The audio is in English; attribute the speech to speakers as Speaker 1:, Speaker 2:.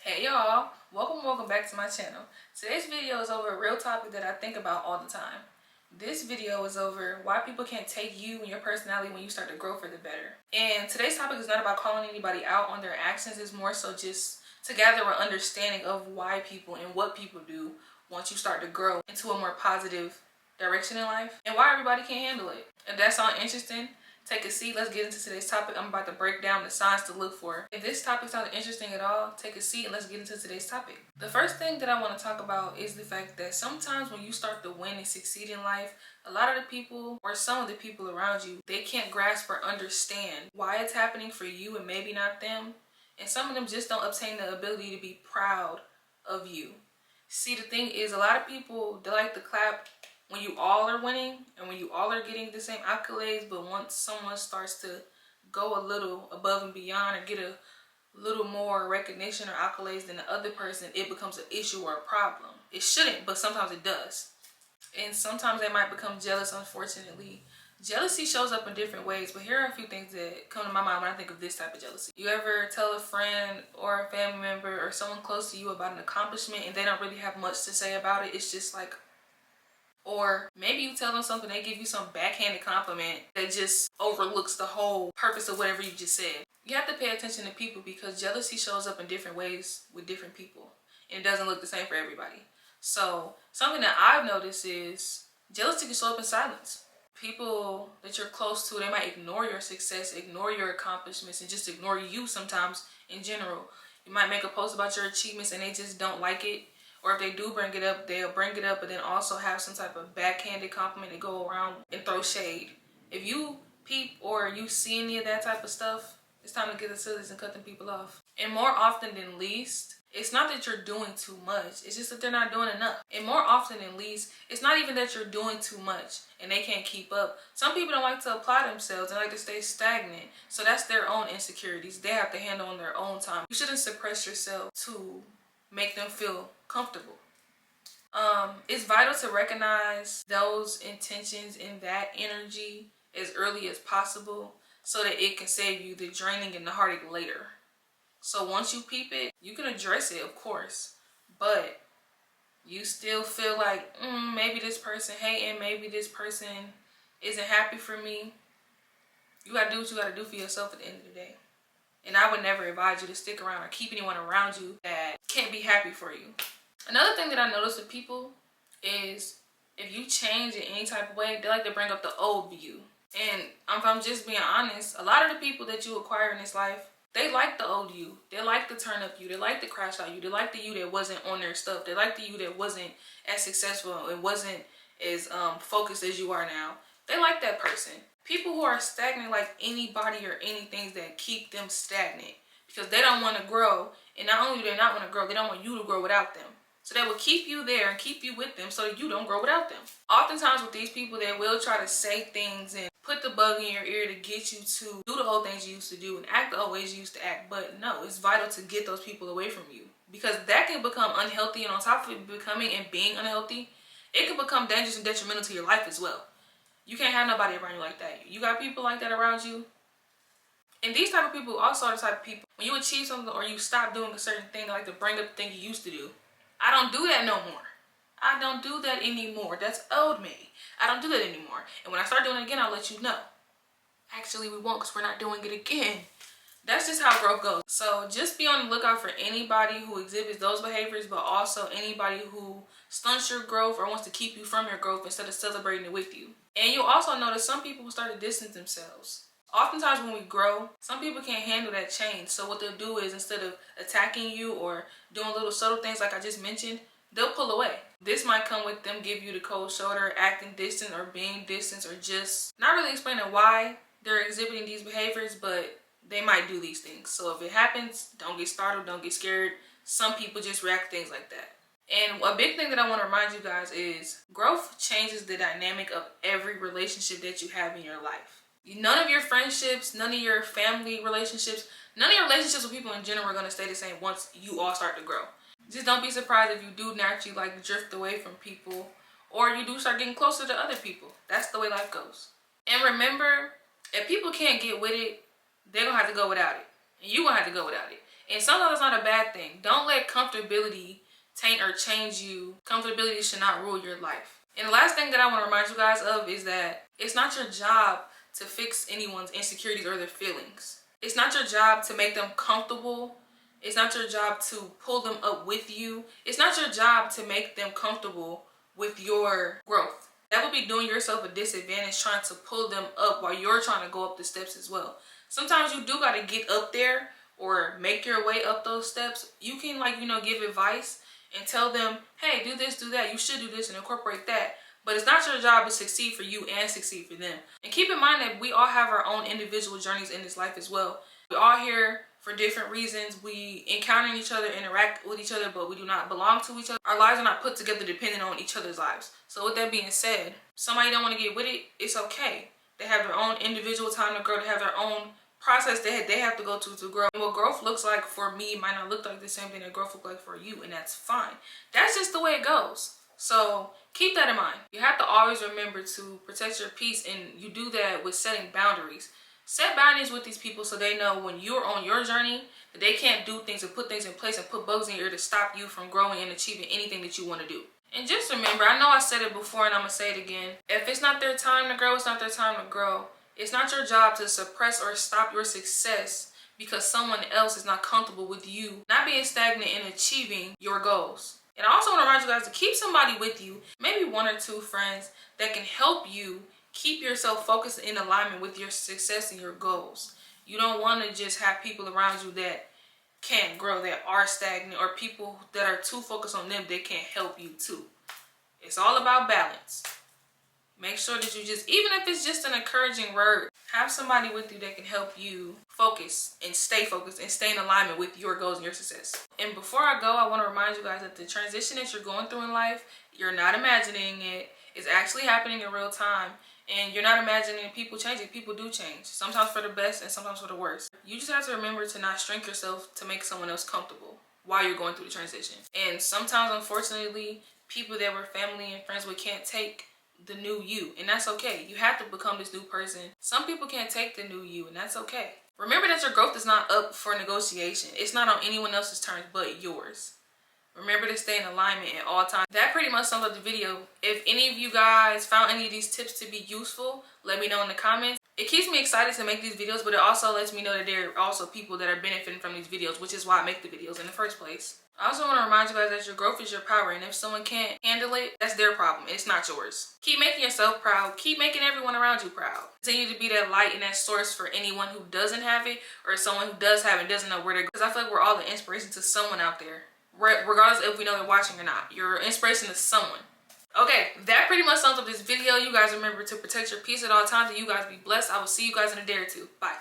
Speaker 1: Hey y'all, welcome back to my channel. Today's video is over a real topic that I think about all the time. This video is over why people can't take you and your personality when you start to grow for the better. And today's topic is not about calling anybody out on their actions, it's more so just to gather an understanding of why people and what people do once you start to grow into a more positive direction in life and why everybody can't handle it. If that sounds interesting, take a seat. Let's get into today's topic. I'm about to break down the signs to look for. If this topic sounds interesting at all, take a seat and let's get into today's topic. The first thing that I want to talk about is the fact that sometimes when you start to win and succeed in life, a lot of the people or some of the people around you, they can't grasp or understand why it's happening for you and maybe not them. And some of them just don't obtain the ability to be proud of you. See, the thing is, a lot of people, they like to clap when you all are winning and when you all are getting the same accolades, but once someone starts to go a little above and beyond or get a little more recognition or accolades than the other person, it becomes an issue or a problem. It shouldn't, but sometimes it does. And sometimes they might become jealous, unfortunately. Jealousy shows up in different ways, but here are a few things that come to my mind when I think of this type of jealousy. You ever tell a friend or a family member or someone close to you about an accomplishment and they don't really have much to say about it? It's just like, or maybe you tell them something, they give you some backhanded compliment that just overlooks the whole purpose of whatever you just said. You have to pay attention to people because jealousy shows up in different ways with different people. And it doesn't look the same for everybody. So something that I've noticed is jealousy can show up in silence. People that you're close to, they might ignore your success, ignore your accomplishments, and just ignore you sometimes in general. You might make a post about your achievements and they just don't like it. Or if they do bring it up, they'll bring it up but then also have some type of backhanded compliment to go around and throw shade. If you peep or you see any of that type of stuff, it's time to get the scissors and cut them people off. And more often than least, it's not that you're doing too much. It's just that they're not doing enough. And more often than least, it's not even that you're doing too much and they can't keep up. Some people don't like to apply themselves and like to stay stagnant. So that's their own insecurities. They have to handle on their own time. You shouldn't suppress yourself to make them feel comfortable. It's vital to recognize those intentions and that energy as early as possible so that it can save you the draining and the heartache later. So once you peep it, you can address it, of course, but you still feel like maybe this person hating, maybe this person isn't happy for me. You gotta do what you gotta do for yourself at the end of the day. And I would never advise you to stick around or keep anyone around you that can't be happy for you. Another thing that I notice with people is if you change in any type of way, they like to bring up the old you. And if I'm just being honest, a lot of the people that you acquire in this life, they like the old you. They like the turn up you. They like the crash out you. They like the you that wasn't on their stuff. They like the you that wasn't as successful and wasn't as focused as you are now. They like that person. People who are stagnant like anybody or anything that keep them stagnant because they don't want to grow. And not only do they not want to grow, they don't want you to grow without them. So they will keep you there and keep you with them so that you don't grow without them. Oftentimes with these people, they will try to say things and put the bug in your ear to get you to do the old things you used to do and act the old ways you used to act. But no, it's vital to get those people away from you because that can become unhealthy. And on top of it becoming and being unhealthy, it can become dangerous and detrimental to your life as well. You can't have nobody around you like that. You got people like that around you. And these type of people also are the type of people, when you achieve something or you stop doing a certain thing, they like to bring up the thing you used to do. I don't do that no more. I don't do that anymore. That's old me. I don't do that anymore. And when I start doing it again, I'll let you know. Actually, we won't because we're not doing it again. That's just how growth goes. So just be on the lookout for anybody who exhibits those behaviors, but also anybody who stunts your growth or wants to keep you from your growth instead of celebrating it with you. And you'll also notice some people will start to distance themselves. Oftentimes when we grow, some people can't handle that change. So what they'll do is instead of attacking you or doing little subtle things like I just mentioned, they'll pull away. This might come with them give you the cold shoulder, acting distant or being distant or just not really explaining why they're exhibiting these behaviors, but they might do these things. So if it happens, don't get startled, don't get scared. Some people just react to things like that. And a big thing that I want to remind you guys is growth changes the dynamic of every relationship that you have in your life. None of your friendships, none of your family relationships, none of your relationships with people in general are going to stay the same once you all start to grow. Just don't be surprised if you do naturally like drift away from people or you do start getting closer to other people. That's the way life goes. And remember, if people can't get with it, they're going to have to go without it. And you're going to have to go without it. And sometimes it's not a bad thing. Don't let comfortability taint or change you. Comfortability should not rule your life. And the last thing that I want to remind you guys of is that it's not your job to fix anyone's insecurities or their feelings. It's not your job to make them comfortable. It's not your job to pull them up with you. It's not your job to make them comfortable with your growth. That would be doing yourself a disadvantage trying to pull them up while you're trying to go up the steps as well. Sometimes you do got to get up there or make your way up those steps. You can give advice and tell them, hey, do this, do that. You should do this and incorporate that. But it's not your job to succeed for you and succeed for them. And keep in mind that we all have our own individual journeys in this life as well. We're all here for different reasons. We encounter each other, interact with each other, but we do not belong to each other. Our lives are not put together depending on each other's lives. So with that being said, somebody don't want to get with it, it's okay. They have their own individual time to grow. They have their own process that they have to go to grow. And what growth looks like for me might not look like the same thing that growth looks like for you, and that's fine. That's just the way it goes. So keep that in mind. You have to always remember to protect your peace, and you do that with setting boundaries. Set boundaries with these people so they know when you're on your journey that they can't do things and put things in place and put bugs in your ear to stop you from growing and achieving anything that you want to do. And just remember, I know I said it before and I'm going to say it again. If it's not their time to grow, it's not their time to grow. It's not your job to suppress or stop your success because someone else is not comfortable with you not being stagnant and achieving your goals. And I also want to remind you guys to keep somebody with you, maybe 1 or 2 friends that can help you keep yourself focused in alignment with your success and your goals. You don't want to just have people around you that can't grow, that are stagnant, or people that are too focused on them, they can't help you too. It's all about balance. Make sure that you just, even if it's just an encouraging word, have somebody with you that can help you focus and stay in alignment with your goals and your success. And before I go, I want to remind you guys that the transition that you're going through in life, you're not imagining it. It's actually happening in real time. And you're not imagining people changing. People do change. Sometimes for the best and sometimes for the worst. You just have to remember to not shrink yourself to make someone else comfortable while you're going through the transition. And sometimes, unfortunately, people that were family and friends with can't take the new you. And that's okay. You have to become this new person. Some people can't take the new you, and that's okay. Remember that your growth is not up for negotiation. It's not on anyone else's terms but yours. Remember to stay in alignment at all times. That pretty much sums up the video. If any of you guys found any of these tips to be useful, let me know in the comments. It keeps me excited to make these videos, but it also lets me know that there are also people that are benefiting from these videos, which is why I make the videos in the first place. I also want to remind you guys that your growth is your power, and if someone can't handle it, that's their problem. It's not yours. Keep making yourself proud. Keep making everyone around you proud. Continue to be that light and that source for anyone who doesn't have it, or someone who does have it and doesn't know where to go. Because I feel like we're all the inspiration to someone out there. Regardless if we know they're watching or not. Your inspiration is someone. Okay, that pretty much sums up this video. You guys remember to protect your peace at all times, and you guys be blessed. I will see you guys in a day or two. Bye.